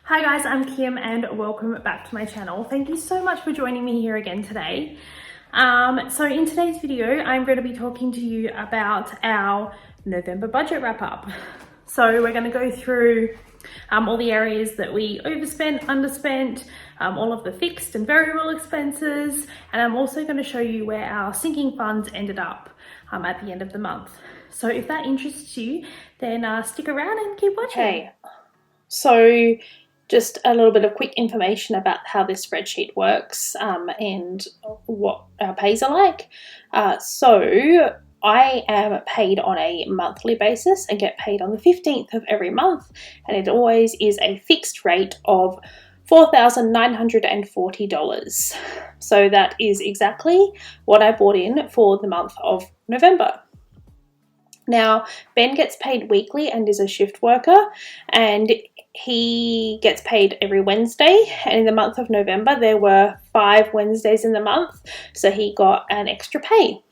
Hi guys, I'm Kim and welcome back to my channel. Thank you so much for joining me here again today. So in today's video, I'm going to be talking to you about our November budget wrap up. So we're going to go through all the areas that we overspent, underspent, all of the fixed and variable expenses, and I'm also going to show you where our sinking funds ended up at the end of the month. So if that interests you, then stick around and keep watching. Okay, so just a little bit of quick information about how this spreadsheet works and what our pays are like. So I am paid on a monthly basis and get paid on the 15th of every month, and it always is a fixed rate of $4,940. So that is exactly what I bought in for the month of November. Now, Ben gets paid weekly and is a shift worker, and he gets paid every Wednesday, and in the month of November there were 5 Wednesdays in the month, so he got an extra pay.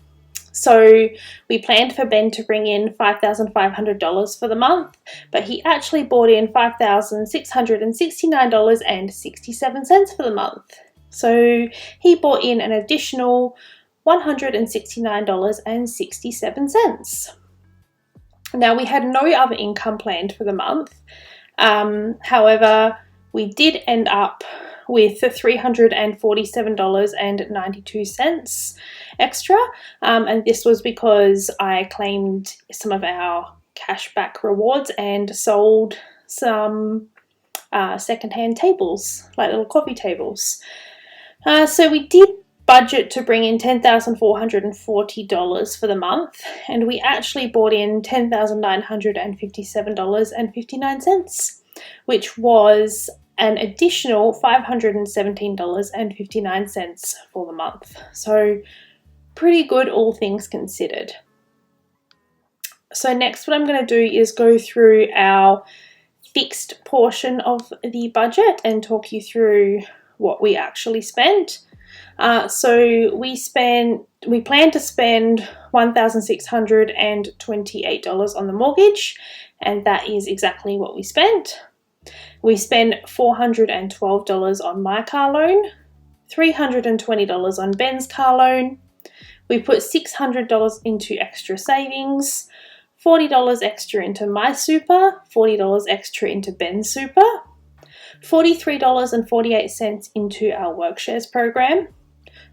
So we planned for Ben to bring in $5,500 for the month, but he actually brought in $5,669.67 for the month. So he brought in an additional $169.67. Now, we had no other income planned for the month. However, we did end up with $347.92 extra, and this was because I claimed some of our cashback rewards and sold some secondhand tables, like little coffee tables. So we did budget to bring in $10,440 for the month, and we actually brought in $10,957.59, which was an additional $517.59 for the month. So pretty good, all things considered. So next, what I'm going to do is go through our fixed portion of the budget and talk you through what we actually spent. So we plan to spend $1,628 on the mortgage, and that is exactly what we spent. We spent $412 on my car loan, $320 on Ben's car loan. We put $600 into extra savings, $40 extra into my super, $40 extra into Ben's super, $43.48 into our WorkShares program.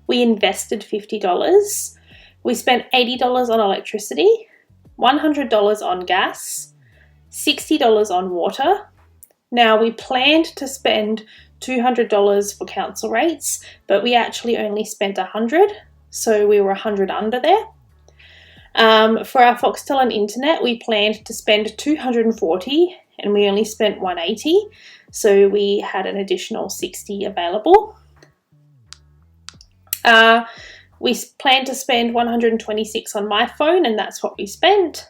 We invested $50. We spent $80 on electricity, $100 on gas, $60 on water. Now, we planned to spend $200 for council rates, but we actually only spent $100, so we were $100 under there. For our Foxtel and internet, we planned to spend $240, and we only spent $180, so we had an additional $60 available. We planned to spend $126 on my phone, and that's what we spent.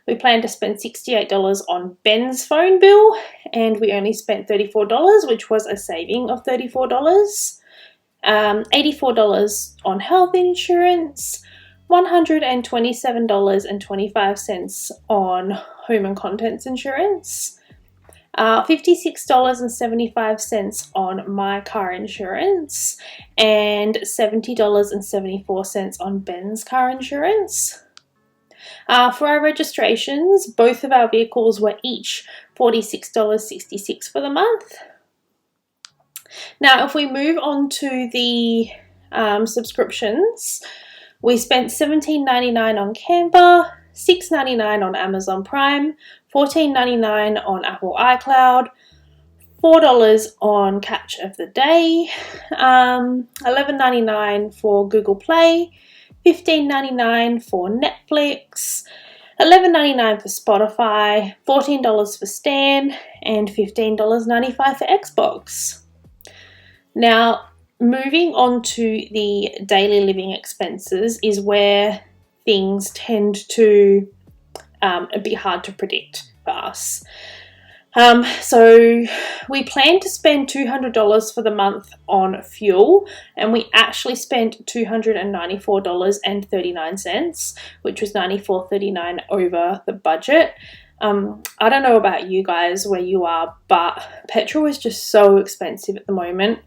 We planned to spend $68 on Ben's phone bill, and we only spent $34, which was a saving of $34. $84 on health insurance, $127.25 on home and contents insurance, $56.75 on my car insurance, and $70.74 on Ben's car insurance. For our registrations, both of our vehicles were each $46.66 for the month. Now, if we move on to the subscriptions, we spent $17.99 on Canva, $6.99 on Amazon Prime, $14.99 on Apple iCloud, $4 on Catch of the Day, $11.99 for Google Play, $15.99 for Netflix, $11.99 for Spotify, $14 for Stan, and $15.95 for Xbox. Now, moving on to the daily living expenses is where things tend to be hard to predict for us. So we planned to spend $200 for the month on fuel, and we actually spent $294.39, which was $94.39 over the budget. I don't know about you guys where you are, but petrol is just so expensive at the moment.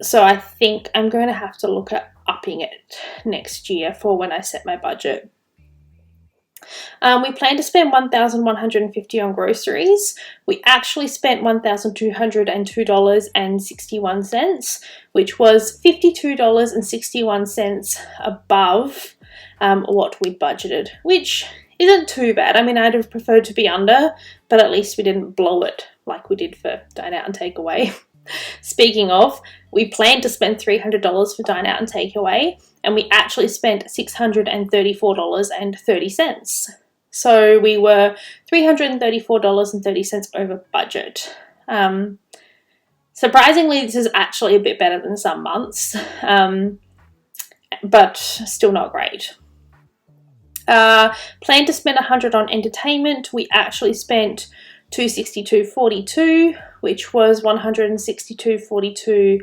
So I think I'm going to have to look at upping it next year for when I set my budget. We plan to spend $1,150 on groceries. We actually spent $1,202.61, which was $52.61 above what we budgeted, which isn't too bad. I mean, I'd have preferred to be under, but at least we didn't blow it like we did for dine out and takeaway. Speaking of, we planned to spend $300 for dine out and takeaway, and we actually spent $634.30. So we were $334.30 over budget. Surprisingly, this is actually a bit better than some months, but still not great. Planned to spend $100 on entertainment. We actually spent $262.42, which was $162.42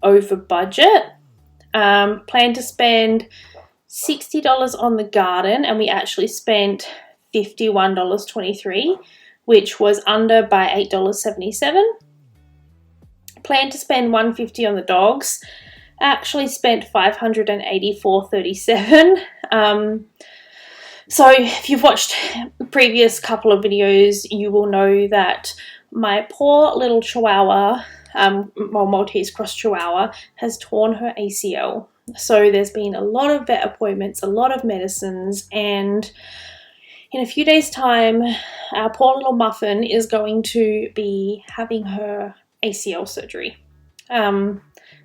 over budget. Planned to spend $60 on the garden, and we actually spent $51.23, which was under by $8.77. Planned to spend $150 on the dogs. Actually spent $584.37. So if you've watched the previous couple of videos, you will know that my poor little Chihuahua, Maltese cross Chihuahua, has torn her ACL. So there's been a lot of vet appointments, a lot of medicines, and in a few days' time, our poor little Muffin is going to be having her ACL surgery.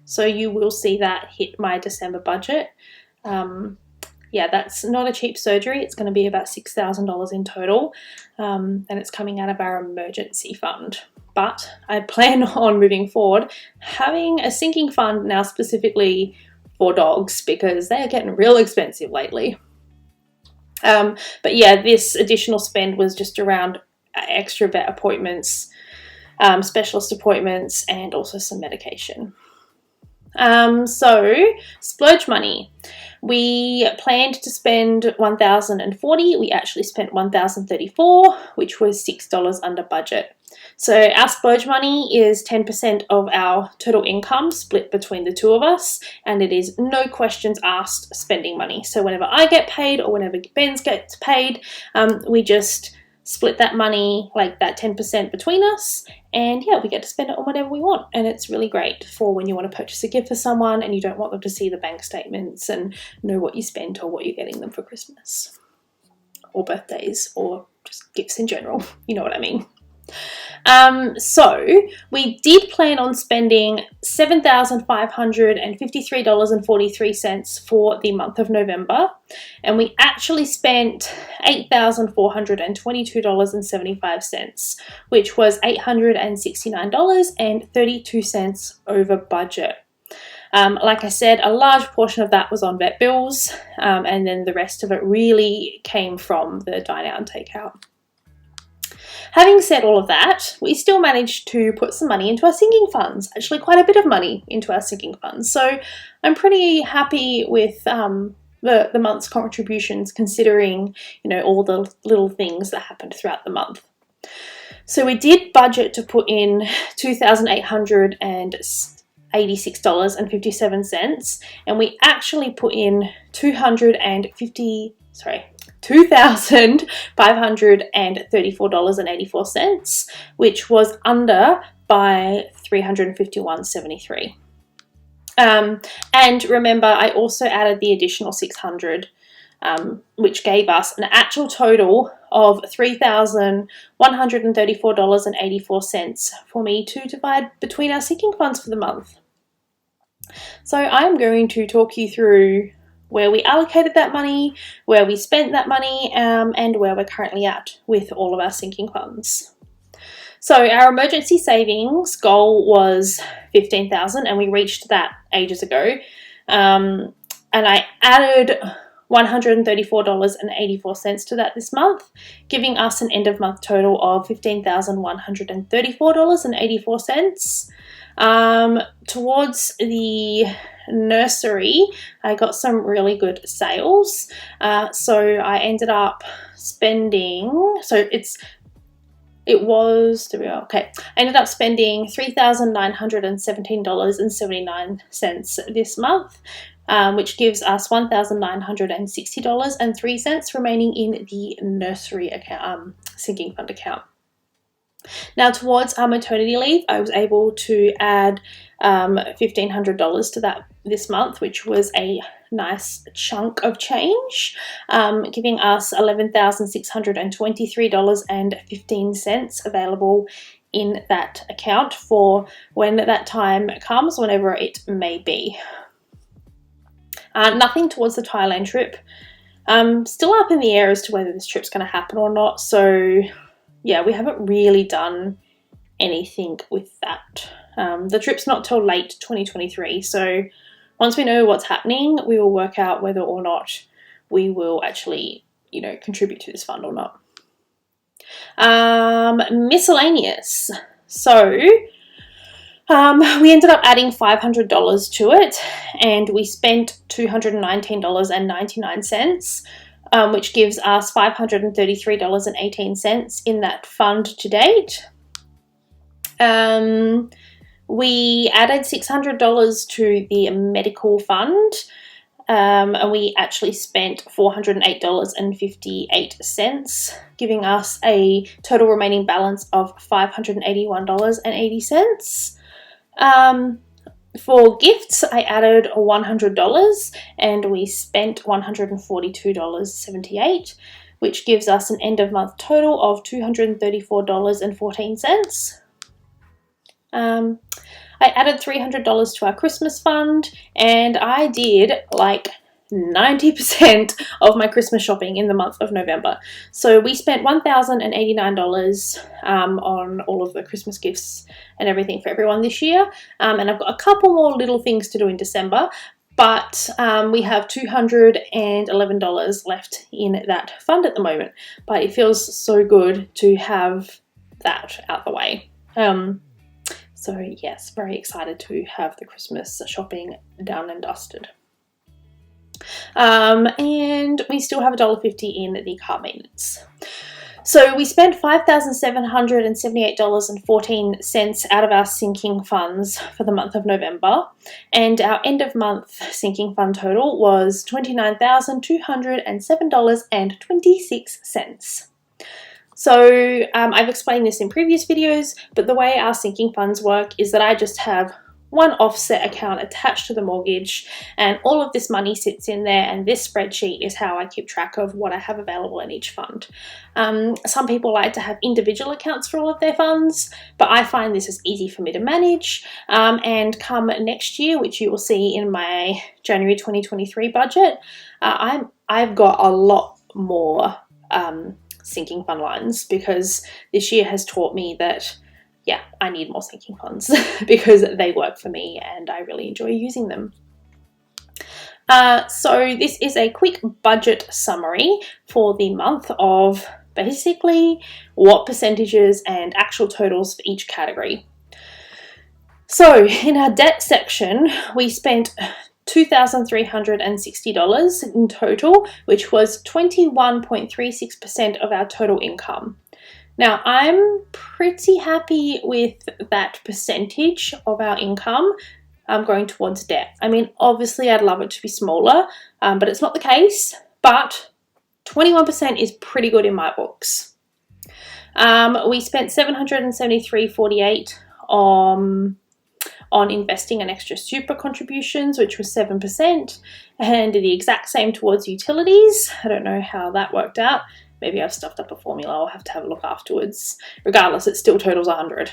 So you will see that hit my December budget. Yeah, that's not a cheap surgery. It's going to be about $6,000 in total, and it's coming out of our emergency fund. But I plan on moving forward having a sinking fund now specifically for dogs because they are getting real expensive lately. But yeah, this additional spend was just around extra vet appointments, specialist appointments, and also some medication. So splurge money. We planned to spend $1,040. We actually spent $1,034, which was $6 under budget. So our splurge money is 10% of our total income split between the two of us, and it is no questions asked spending money. So whenever I get paid or whenever Ben's gets paid, we just split that money, like that 10% between us, and yeah, we get to spend it on whatever we want. And it's really great for when you want to purchase a gift for someone and you don't want them to see the bank statements and know what you spent or what you're getting them for Christmas or birthdays or just gifts in general. You know what I mean. So we did plan on spending $7,553.43 for the month of November, and we actually spent $8,422.75, which was $869.32 over budget. Like I said, a large portion of that was on vet bills, and then the rest of it really came from the dine out and take out. Having said all of that, we still managed to put some money into our sinking funds, actually quite a bit of money into our sinking funds. So I'm pretty happy with the month's contributions considering, you know, all the little things that happened throughout the month. So we did budget to put in $2,886.57, and we actually put in $2,534.84, which was under by $351.73. And remember, I also added the additional $600, which gave us an actual total of $3,134.84 for me to divide between our sinking funds for the month. So I'm going to talk you through where we allocated that money, where we spent that money, and where we're currently at with all of our sinking funds. So our emergency savings goal was $15,000, and we reached that ages ago. And I added $134.84 to that this month, giving us an end of month total of $15,134.84. Towards the nursery, I got some really good sales. So I ended up spending, I ended up spending $3,917.79 this month, which gives us $1,960.03 remaining in the nursery account, sinking fund account. Now, towards our maternity leave, I was able to add $1,500 to that this month, which was a nice chunk of change, giving us $11,623.15 available in that account for when that time comes, whenever it may be. Nothing towards the Thailand trip. Still up in the air as to whether this trip's going to happen or not, so yeah, we haven't really done anything with that. The trip's not till late 2023, so once we know what's happening, we will work out whether or not we will actually, contribute to this fund or not. Miscellaneous. So we ended up adding $500 to it, and we spent $219.99. Which gives us $533.18 in that fund to date. We added $600 to the medical fund, and we actually spent $408.58, giving us a total remaining balance of $581.80. For gifts, I added $100 and we spent $142.78, which gives us an end of month total of $234.14. I added $300 to our Christmas fund, and I did like 90% of my Christmas shopping in the month of November. So we spent $1,089 on all of the Christmas gifts and everything for everyone this year. And I've got a couple more little things to do in December, but we have $211 left in that fund at the moment. But it feels so good to have that out the way. So yes, very excited to have the Christmas shopping done and dusted. And we still have $1.50 in the car maintenance. So we spent $5,778.14 out of our sinking funds for the month of November, and our end of month sinking fund total was $29,207.26. So I've explained this in previous videos, but the way our sinking funds work is that I just have one offset account attached to the mortgage, and all of this money sits in there, and this spreadsheet is how I keep track of what I have available in each fund. Some people like to have individual accounts for all of their funds, but I find this is easy for me to manage, and come next year, which you will see in my January 2023 budget, I've got a lot more sinking fund lines, because this year has taught me that I need more sinking funds because they work for me and I really enjoy using them. So this is a quick budget summary for the month of basically what percentages and actual totals for each category. So in our debt section, we spent $2,360 in total, which was 21.36% of our total income. Now, I'm pretty happy with that percentage of our income going towards debt. I mean, obviously, I'd love it to be smaller, but it's not the case. But 21% is pretty good in my books. We spent $773.48 on investing and extra super contributions, which was 7%, and the exact same towards utilities. I don't know how that worked out. Maybe I've stuffed up a formula. I'll have to have a look afterwards. Regardless, it still totals 100.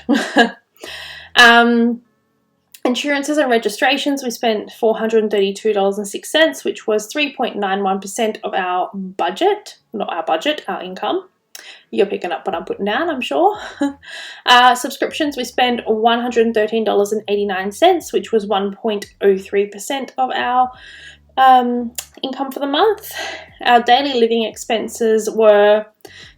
Insurances and registrations, we spent $432.06, which was 3.91% of our budget. Not our budget, our income. You're picking up what I'm putting down, I'm sure. Subscriptions, we spent $113.89, which was 1.03% of our income for the month. Our daily living expenses were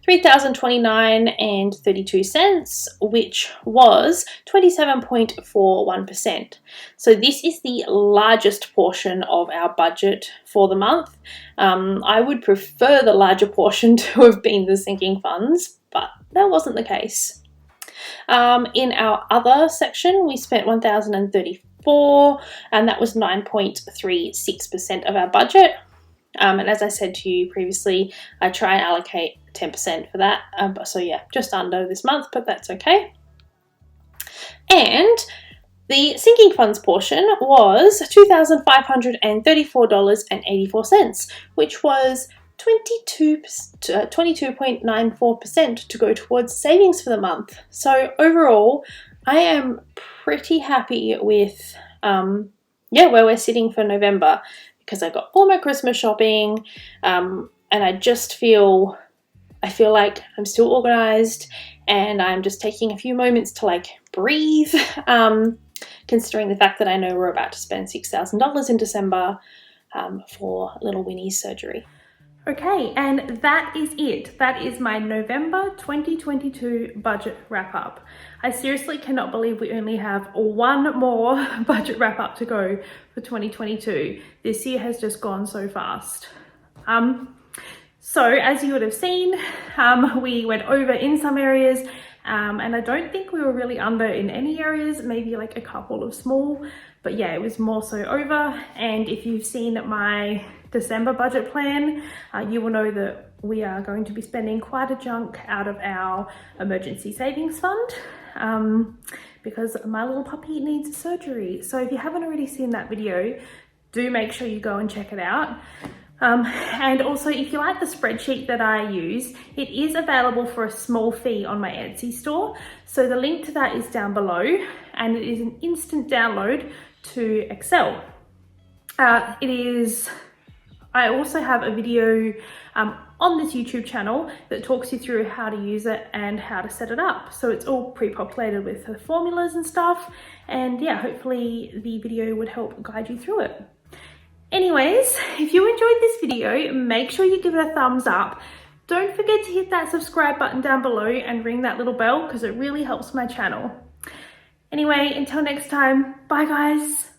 $3,029.32, which was 27.41%. So this is the largest portion of our budget for the month. I would prefer the larger portion to have been the sinking funds, but that wasn't the case. In our other section, we spent $1,034, and that was 9.36% of our budget. And as I said to you previously, I try and allocate 10% for that. So yeah, just under this month, but that's okay. And the sinking funds portion was $2,534.84, which was 22.94% to go towards savings for the month. So overall, I am pretty happy with where we're sitting for November, because I got all my Christmas shopping, and I feel like I'm still organized, and I'm just taking a few moments to like breathe, considering the fact that I know we're about to spend $6,000 in December for little Winnie's surgery. Okay, and that is it. That is my November 2022 budget wrap up. I seriously cannot believe we only have one more budget wrap up to go for 2022. This year has just gone so fast. So as you would have seen, we went over in some areas, and I don't think we were really under in any areas, maybe like a couple of small, but yeah, it was more so over. And if you've seen my December budget plan, you will know that we are going to be spending quite a chunk out of our emergency savings fund, because my little puppy needs surgery. So if you haven't already seen that video, do make sure you go and check it out. And also, if you like the spreadsheet that I use, it is available for a small fee on my Etsy store. So the link to that is down below, and it is an instant download to Excel. I also have a video on this YouTube channel that talks you through how to use it and how to set it up. So it's all pre-populated with the formulas and stuff. And yeah, hopefully the video would help guide you through it. Anyways, if you enjoyed this video, make sure you give it a thumbs up. Don't forget to hit that subscribe button down below and ring that little bell, because it really helps my channel. Anyway, until next time, bye guys.